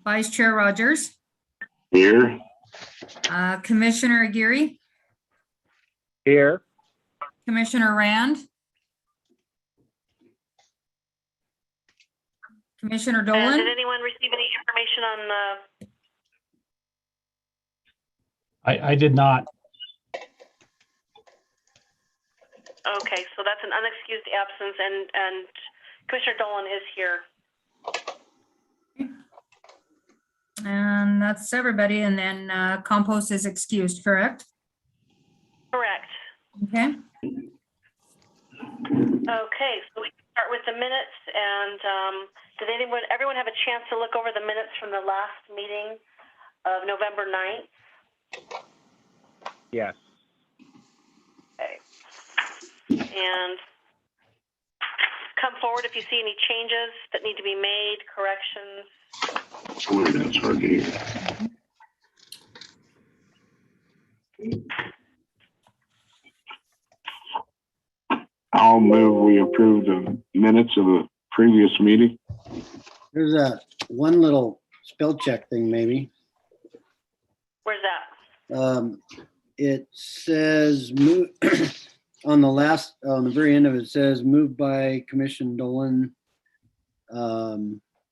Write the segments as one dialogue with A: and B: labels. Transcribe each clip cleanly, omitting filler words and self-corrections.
A: Vice Chair Rogers,
B: Here.
A: Commissioner Aguirre,
C: Here.
A: Commissioner Rand, Commissioner
D: And
A: Dolan.
D: did anyone receive any information on the?
E: I did not.
D: Okay, so that's an unexcused absence, and Commissioner Dolan is here.
A: And that's everybody. And then compost is excused, correct?
D: Correct.
A: Okay.
D: Okay, so we can start with the minutes. And did everyone have a chance to look over the minutes from the last meeting of November 9th?
C: Yes.
D: Okay. And come forward if you see any changes that need to be made, corrections.
B: Boy, that's hard to hear. I'll move we approve the minutes of the previous meeting.
F: There's a one little spell check thing, maybe.
D: Where's that?
F: It says move on the very end of it says moved by Commissioner Dolan.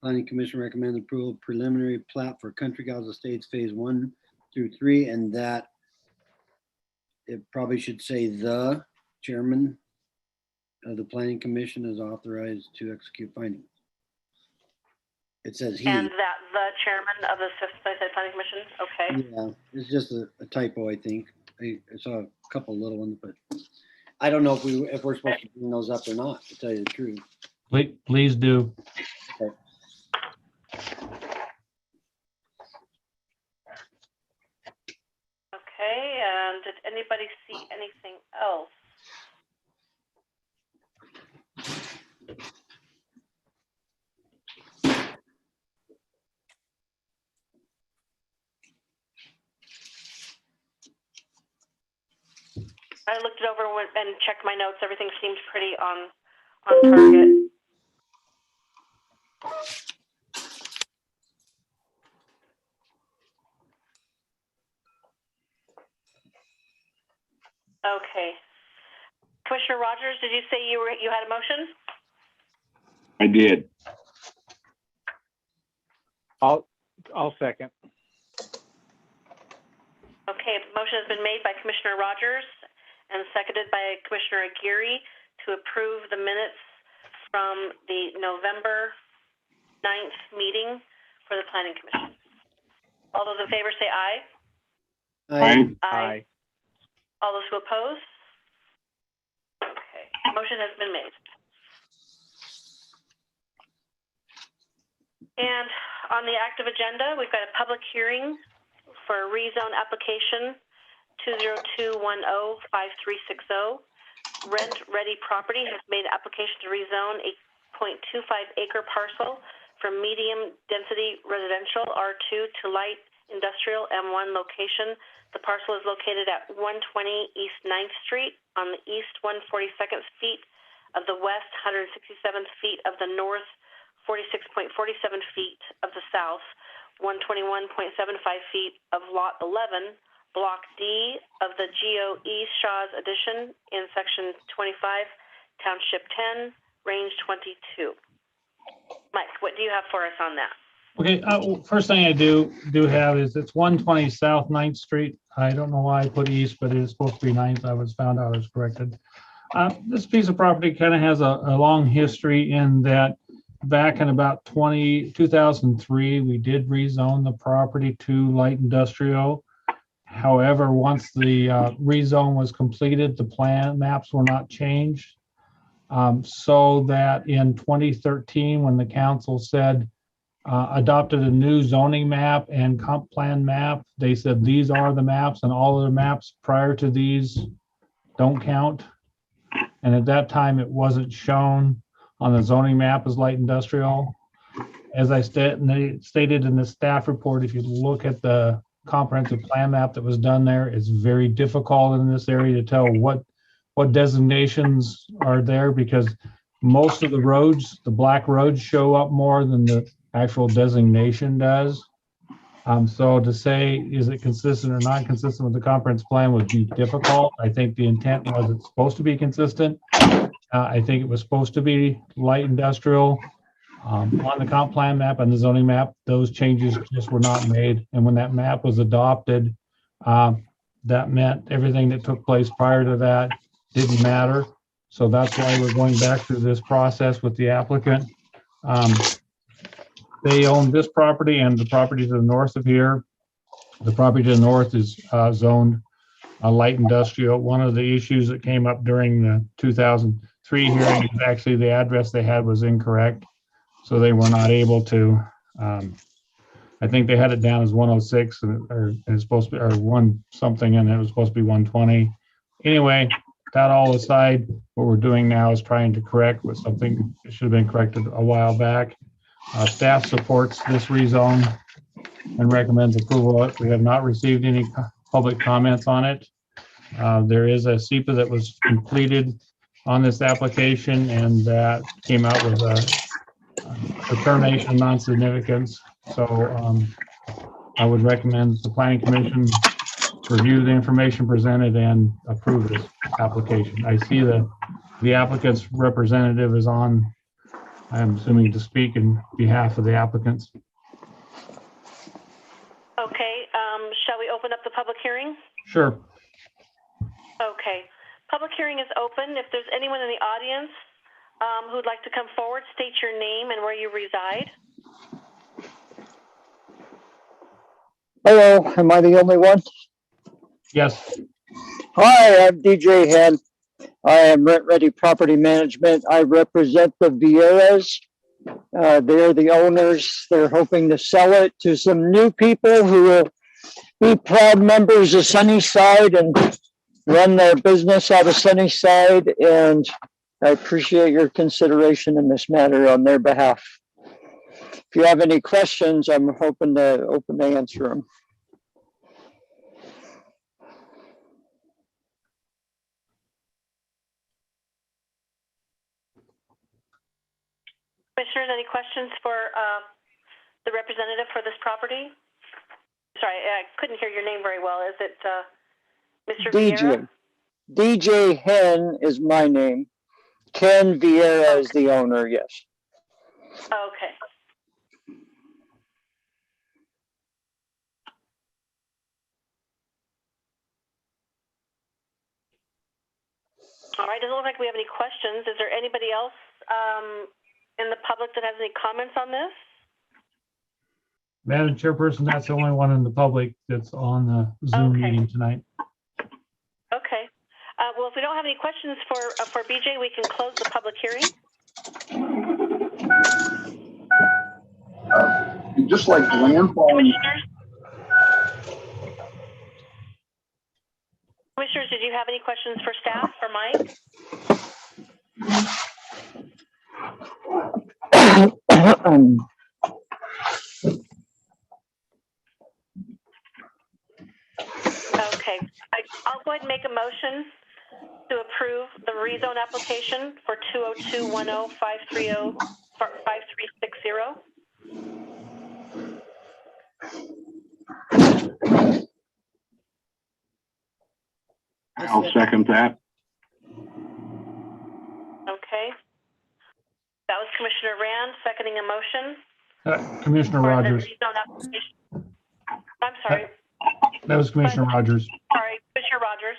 F: Planning Commission recommends approval of preliminary plat for Country Gals Estates Phase 1 through 3, and that it probably should say the chairman of the Planning Commission is authorized to execute findings. It says he.
D: And that the chairman of the Sunnyside Planning Commission? Okay.
F: Yeah, it's just a typo, I think. I saw a couple little ones, but I don't know if we're supposed to bring those up or not, to tell you the truth.
E: Please do.
F: Okay.
D: Okay, and did anybody see anything else? I looked it over and checked my notes. Everything seems pretty on target. Okay. Commissioner Rogers, did you say you had a motion?
B: I did.
C: I'll second.
D: Okay, the motion has been made by Commissioner Rogers and seconded by Commissioner Aguirre to approve the minutes from the November 9th meeting for the Planning Commission. All those in favor say aye.
B: Aye.
C: Aye.
D: All those who oppose? Okay, motion has been made. And on the active agenda, we've got a public hearing for a rezone application 202105360. Rent Ready Property has made an application to rezone a 0.25 acre parcel from medium density residential R2 to light industrial M1 location. The parcel is located at 120 East 9th Street on the east 142nd feet of the west, 167th feet of the north, 46.47 feet of the south, 121.75 feet of lot 11, block D of the GOE Shaw's Addition in section 25, township 10, range 22. Mike, what do you have for us on that?
E: Okay, first thing I do have is it's 120 South 9th Street. I don't know why I put east, but it is supposed to be 9th. I was found out I was corrected. This piece of property kind of has a long history in that back in about 2003, we did rezone the property to light industrial. However, once the rezone was completed, the plan maps were not changed. So that in 2013, when the council said, adopted a new zoning map and comp plan map, they said these are the maps and all of the maps prior to these don't count. And at that time, it wasn't shown on the zoning map as light industrial. As I stated in the staff report, if you look at the comprehensive plan map that was done there, it's very difficult in this area to tell what designations are there, because most of the roads, the black roads, show up more than the actual designation does. So to say, is it consistent or not consistent with the comprehensive plan would be difficult. I think the intent was it's supposed to be consistent. I think it was supposed to be light industrial. On the comp plan map and the zoning map, those changes just were not made. And when that map was adopted, that meant everything that took place prior to that didn't matter. So that's why we're going back through this process with the applicant. They own this property and the property to the north of here. The property to the north is zoned light industrial. One of the issues that came up during the 2003 hearing is actually the address they had was incorrect. So they were not able to, I think they had it down as 106 or it's supposed to be, or one something, and it was supposed to be 120. Anyway, that all aside, what we're doing now is trying to correct with something that should have been corrected a while back. Staff supports this rezone and recommends approval of it. We have not received any public comments on it. There is a SEPA that was completed on this application, and that came out with a determination of non-significance. So I would recommend the Planning Commission review the information presented and approve this application. I see the applicant's representative is on, I'm assuming, to speak in behalf of the applicants.
D: Okay, shall we open up the public hearing?
E: Sure.
D: Okay, public hearing is open. If there's anyone in the audience who'd like to come forward, state your name and where you reside.
G: Hello, am I the only one?
E: Yes.
G: Hi, I'm DJ Hen. I am Rent Ready Property Management. I represent the Vieras. They're the owners. They're hoping to sell it to some new people who will be proud members of Sunnyside and run their business out of Sunnyside. And I appreciate your consideration in this matter on their behalf. If you have any questions, I'm hoping to answer them.
D: Commissioners, any questions for the representative for this property? Sorry, I couldn't hear your name very well. Is it Mr. Vieira?
G: DJ Hen is my name. Ken Vieira is the owner, yes.
D: Okay. All right, doesn't look like we have any questions. Is there anybody else in the public that has any comments on this?
E: Madam Chairperson, that's the only one in the public that's on the Zoom meeting tonight.
D: Okay. Well, if we don't have any questions for BJ, we can close the public hearing.
B: Just like landfall.
D: Commissioners, did you have any questions for staff, for Mike? Okay. I'll go ahead and make a motion to approve the rezone application for 202-10-530-5360.
B: I'll second that.
D: Okay. That was Commissioner Rand seconding a motion.
E: Commissioner Rogers.
D: I'm sorry.
E: That was Commissioner Rogers.
D: Sorry, Commissioner Rogers.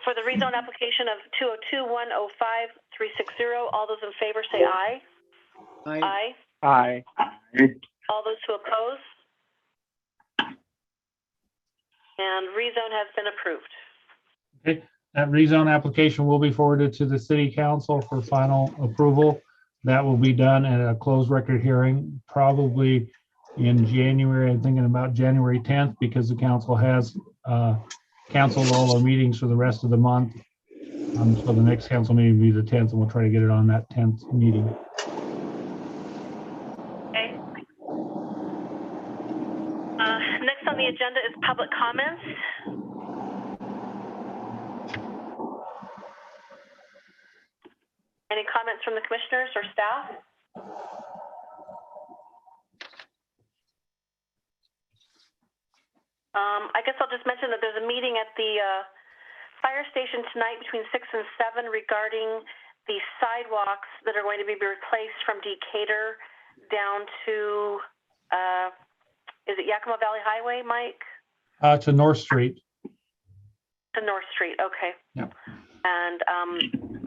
D: For the rezone application of 202-105-360, all those in favor say aye.
F: Aye.
C: Aye.
D: All those who oppose? And rezone has been approved.
E: Okay, that rezone application will be forwarded to the city council for final approval. That will be done at a closed record hearing, probably in January. I'm thinking about January 10th, because the council has canceled all our meetings for the rest of the month. So the next council meeting will be the 10th, and we'll try to get it on that 10th meeting.
D: Okay. Next on the agenda is public comments. comments from the commissioners or staff? I guess I'll just mention that there's a meeting at the fire station tonight between 6 and 7 regarding the sidewalks that are going to be replaced from Decatur down to, is it Yakima Valley Highway, Mike?
E: To North Street.
D: To North Street, okay.
E: Yep.
D: And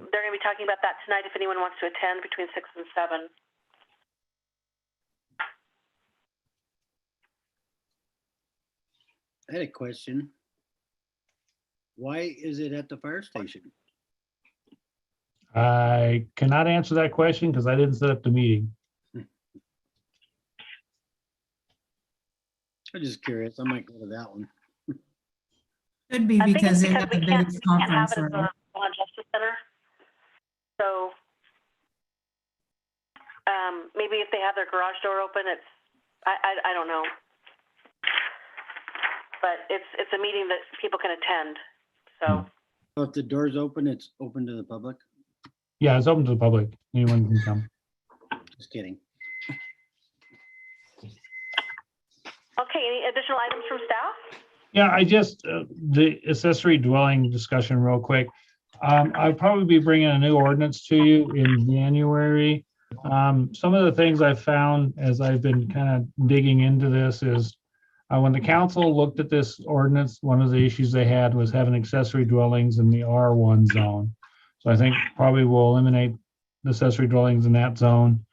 D: they're going to be talking about that tonight if anyone wants to attend between 6 and 7.
F: I had a question. Why is it at the fire station?
E: I cannot answer that question because I didn't set up the meeting.
F: I'm just curious. I might go to that one.
A: Could be
D: I think
A: because
D: it's
A: they have a
D: we
A: big
D: can't have
A: conference
D: it at
A: room.
D: the Justice Center. So maybe if they have their garage door open, it's, I don't know. But it's a meeting that people can attend, so.
F: So if the door's open, it's open to the public?
E: Yeah, it's open to the public. Anyone can come.
F: Just kidding.
D: Okay, any additional items from staff?
E: Yeah, I just, the accessory dwelling discussion real quick. I'll probably be bringing a new ordinance to you in January. Some of the things I've found as I've been kind of digging into this is when the council looked at this ordinance, one of the issues they had was having accessory dwellings in the R1 zone. So I think probably we'll eliminate the accessory dwellings in that zone.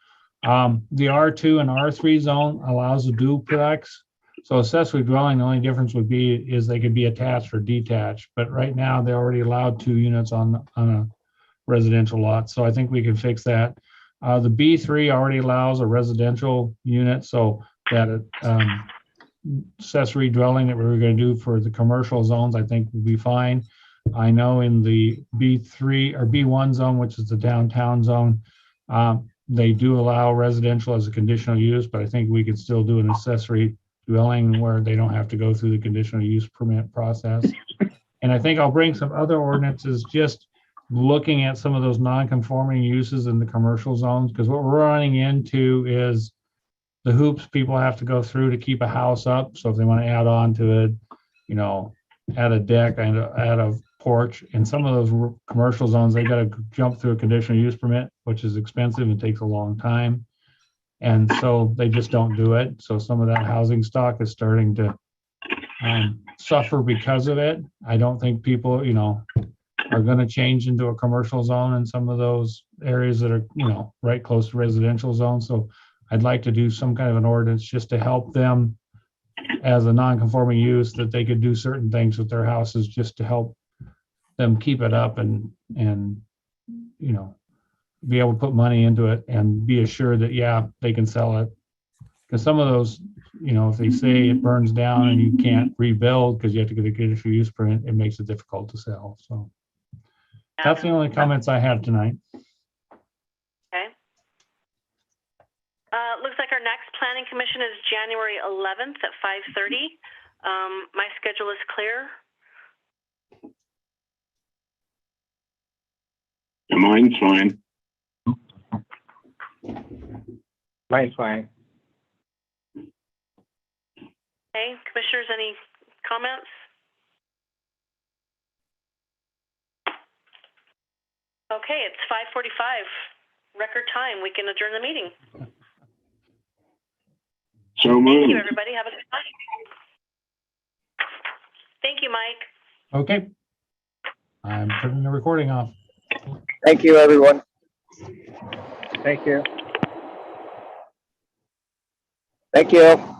E: The R2 and R3 zone allows a duplex. So accessory dwelling, the only difference would be is they could be attached or detached, but right now they're already allowed 2 units on a residential lot. So I think we can fix that. The B3 already allows a residential unit, so that accessory dwelling that we were going to do for the commercial zones, I think would be fine. I know in the B3 or B1 zone, which is the downtown zone, they do allow residential as a conditional use, but I think we could still do an accessory dwelling where they don't have to go through the conditional use permit process. And I think I'll bring some other ordinances just looking at some of those non-conforming uses in the commercial zones, because what we're running into is the hoops people have to go through to keep a house up. So if they want to add on to it, you know, add a deck and add a porch, in some of those commercial zones, they got to jump through a conditional use permit, which is expensive and takes a long time. And so they just don't do it. So some of that housing stock is starting to suffer because of it. I don't think people, you know, are going to change into a commercial zone in some of those areas that are, you know, right close to residential zones. So I'd like to do some kind of an ordinance just to help them as a non-conforming use, that they could do certain things with their houses just to help them keep it up and you know, be able to put money into it and be assured that, yeah, they can sell it. Because some of those, you know, if they say it burns down and you can't rebuild because you have to get a conditional use permit, it makes it difficult to sell. So that's the only comments I have tonight.
D: Okay. Looks like our next planning commission is January 11th at 5:30. My schedule is clear.
B: And mine's fine.
C: Mine's fine.
D: Okay, commissioners, any comments? Okay, it's 5:45. Record time. We can adjourn the meeting.
B: So
D: Thank you,
B: moved.
D: everybody. Have a good night. Thank you, Mike.
E: Okay. I'm turning the recording off.
G: Thank you, everyone.
C: Thank you.
G: Thank you.